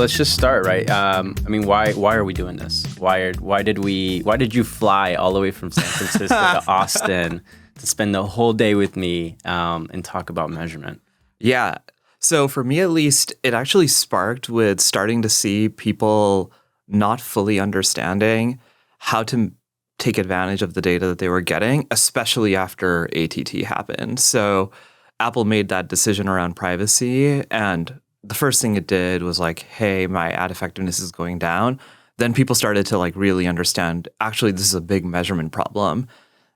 let's just start, right? Why are we doing this? Why did you fly all the way from San Francisco to Austin to spend the whole day with me and talk about measurement? Yeah. So for me, at least, it actually sparked with starting to see people not fully understanding how to take advantage of the data that they were getting, especially after ATT happened. So Apple made that decision around privacy, and the first thing it did was like, hey, my ad effectiveness is going down. Then people started to like really understand, actually, this is a big measurement problem.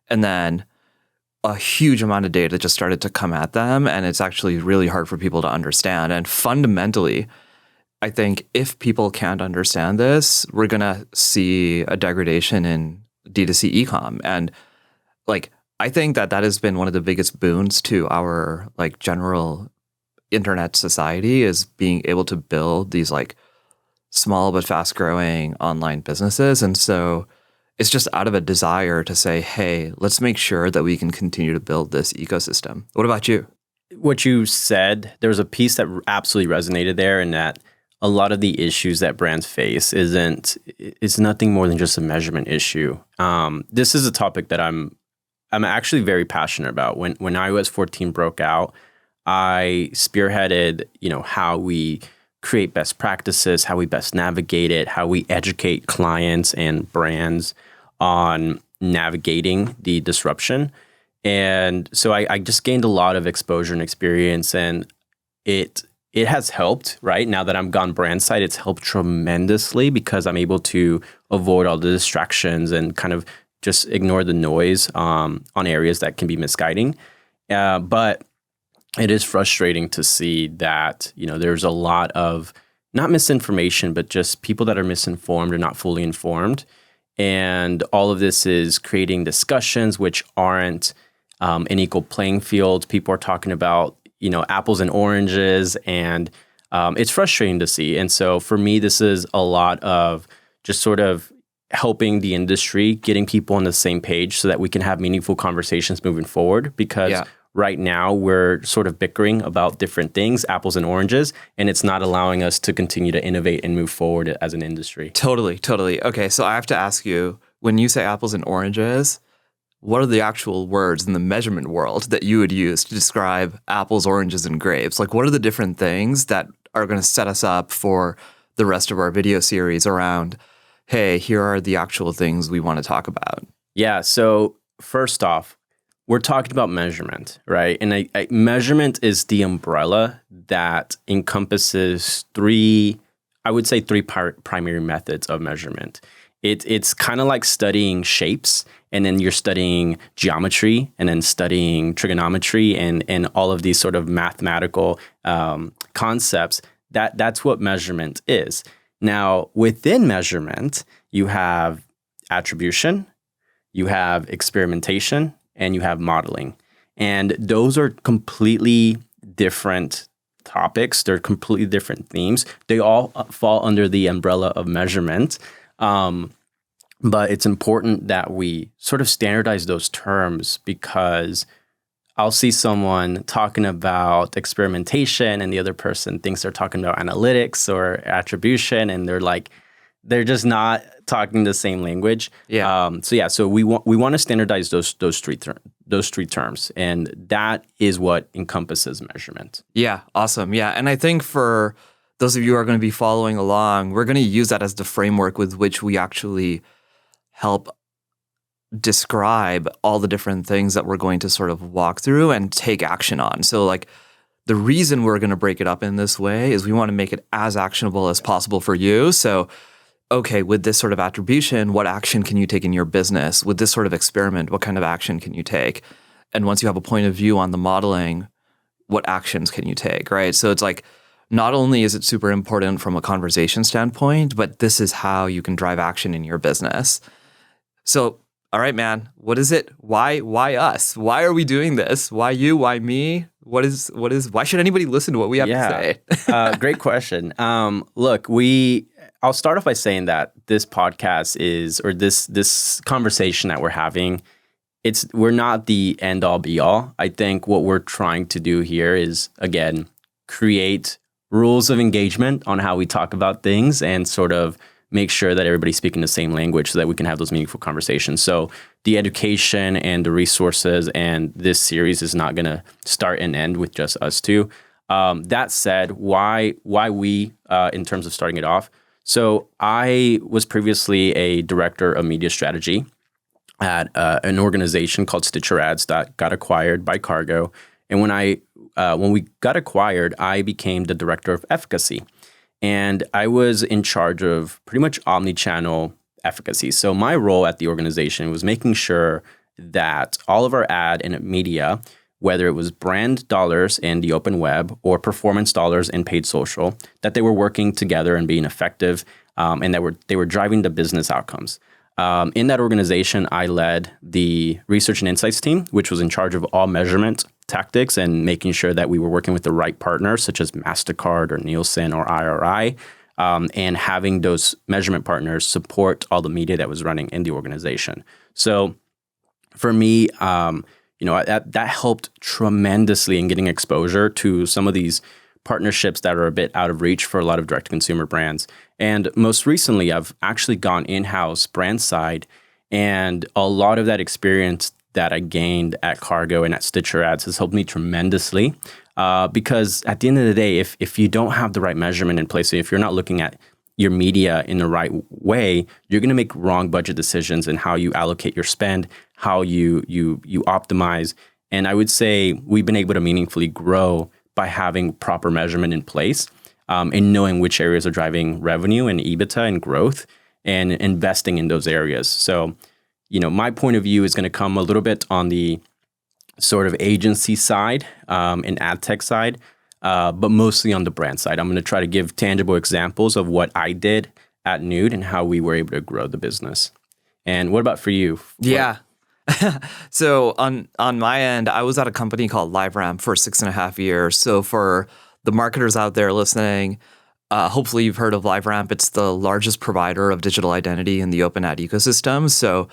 And then a huge amount of data just started to come at them, and it's actually really hard for people to understand. And fundamentally, I think if people can't understand this, we're going to see a degradation in D2C e-com. And like, I think that has been one of the biggest boons to our like general internet society, is being able to build these like small but fast growing online businesses. And so it's just out of a desire to say, hey, let's make sure that we can continue to build this ecosystem. What about you? What you said, there was a piece that absolutely resonated there, in that a lot of the issues that brands face is nothing more than just a measurement issue. This is a topic that I'm actually very passionate about. When iOS 14 broke out, I spearheaded, how we create best practices, how we best navigate it, how we educate clients and brands on navigating the disruption. And so I just gained a lot of exposure and experience, and it has helped, right? Now that I'm gone brand side, it's helped tremendously because I'm able to avoid all the distractions and kind of just ignore the noise on areas that can be misguiding. But it is frustrating to see that, there's a lot of not misinformation, but just people that are misinformed or not fully informed. And all of this is creating discussions which aren't an equal playing field. People are talking about, apples and oranges, and it's frustrating to see. And so for me, this is a lot of just sort of helping the industry, getting people on the same page so that we can have meaningful conversations moving forward. Because right now we're sort of bickering about different things, apples and oranges, and it's not allowing us to continue to innovate and move forward as an industry. Totally. Okay, so I have to ask you, when you say apples and oranges, what are the actual words in the measurement world that you would use to describe apples, oranges, and grapes? Like, what are the different things that are going to set us up for the rest of our video series around, hey, here are the actual things we want to talk about? Yeah, so first off, we're talking about measurement, right? And measurement is the umbrella that encompasses three primary methods of measurement. It's kind of like studying shapes, and then you're studying geometry, and then studying trigonometry, and all of these sort of mathematical concepts. That's what measurement is. Now, within measurement, you have attribution, you have experimentation, and you have modeling. And those are completely different topics. They're completely different themes. They all fall under the umbrella of measurement. But it's important that we sort of standardize those terms, because I'll see someone talking about experimentation and the other person thinks they're talking about analytics or attribution, and they're just not talking the same language. Yeah. So we want to standardize those three terms, and that is what encompasses measurement. Yeah, awesome. Yeah, and I think for those of you who are going to be following along, we're going to use that as the framework with which we actually help describe all the different things that we're going to sort of walk through and take action on. So like, the reason we're going to break it up in this way is we want to make it as actionable as possible for you. So, okay, with this sort of attribution, what action can you take in your business? With this sort of experiment, what kind of action can you take? And once you have a point of view on the modeling, what actions can you take, right? So it's like, not only is it super important from a conversation standpoint, but this is how you can drive action in your business. So, all right, man, what is it? Why us? Why are we doing this? Why you? Why me? Why should anybody listen to what we have to say? Great question. Look, I'll start off by saying that this podcast this conversation that we're having, we're not the end all be all. I think what we're trying to do here is, again, create rules of engagement on how we talk about things and sort of make sure that everybody's speaking the same language so that we can have those meaningful conversations. So the education and the resources and this series is not going to start and end with just us two. That said, why we in terms of starting it off? So I was previously a director of media strategy at an organization called Stitcher Ads that got acquired by Kargo. And when we got acquired, I became the director of efficacy. And I was in charge of pretty much omni-channel efficacy. So my role at the organization was making sure that all of our ad and media, whether it was brand dollars in the open web or performance dollars in paid social, that they were working together and being effective, and that they were driving the business outcomes. In that organization, I led the research and insights team, which was in charge of all measurement tactics and making sure that we were working with the right partners, such as MasterCard or Nielsen or IRI, and having those measurement partners support all the media that was running in the organization. So for me, that helped tremendously in getting exposure to some of these partnerships that are a bit out of reach for a lot of direct-to-consumer brands. And most recently, I've actually gone in-house brand side, and a lot of that experience that I gained at Kargo and at Stitcher Ads has helped me tremendously because at the end of the day, if you don't have the right measurement in place, if you're not looking at your media in the right way, you're going to make wrong budget decisions in how you allocate your spend, how you optimize. And I would say we've been able to meaningfully grow by having proper measurement in place and knowing which areas are driving revenue and EBITDA and growth and investing in those areas. So, my point of view is going to come a little bit on the sort of agency side and ad tech side, but mostly on the brand side. I'm going to try to give tangible examples of what I did at Nood and how we were able to grow the business. And what about for you? Yeah. So on my end, I was at a company called LiveRamp for 6.5 years. So for the marketers out there listening, hopefully you've heard of LiveRamp. It's the largest provider of digital identity in the open ad ecosystem. So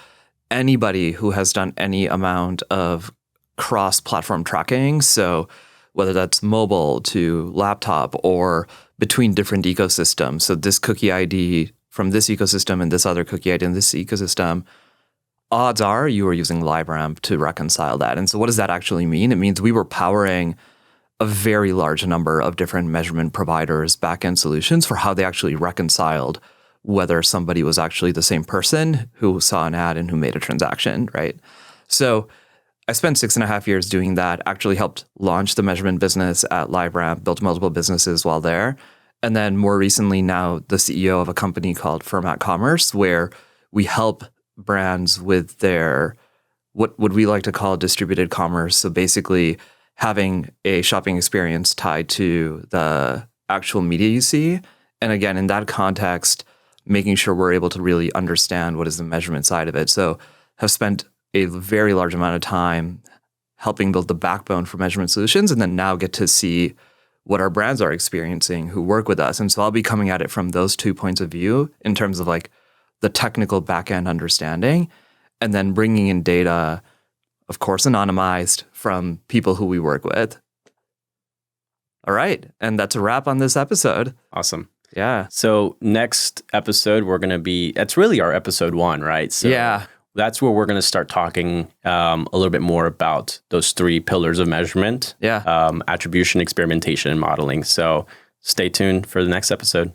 anybody who has done any amount of cross-platform tracking, so whether that's mobile to laptop or between different ecosystems, so this cookie ID from this ecosystem and this other cookie ID in this ecosystem, odds are you are using LiveRamp to reconcile that. And so what does that actually mean? It means we were powering a very large number of different measurement providers' backend solutions for how they actually reconciled whether somebody was actually the same person who saw an ad and who made a transaction, right? So I spent 6.5 years doing that, actually helped launch the measurement business at LiveRamp, built multiple businesses while there. And then more recently now, the CEO of a company called Fermat Commerce, where we help brands with their, what would we like to call distributed commerce. So basically having a shopping experience tied to the actual media you see. And again, in that context, making sure we're able to really understand what is the measurement side of it. So have spent a very large amount of time helping build the backbone for measurement solutions, and then now get to see what our brands are experiencing who work with us. And so I'll be coming at it from those 2 points of view in terms of like the technical backend understanding, and then bringing in data, of course, anonymized from people who we work with. All right. And that's a wrap on this episode. Awesome. Yeah. So next episode, we're going to be, that's really our episode 1, right? So yeah. That's where we're going to start talking a little bit more about those 3 pillars of measurement. Yeah. Attribution, experimentation, and modeling. So stay tuned for the next episode.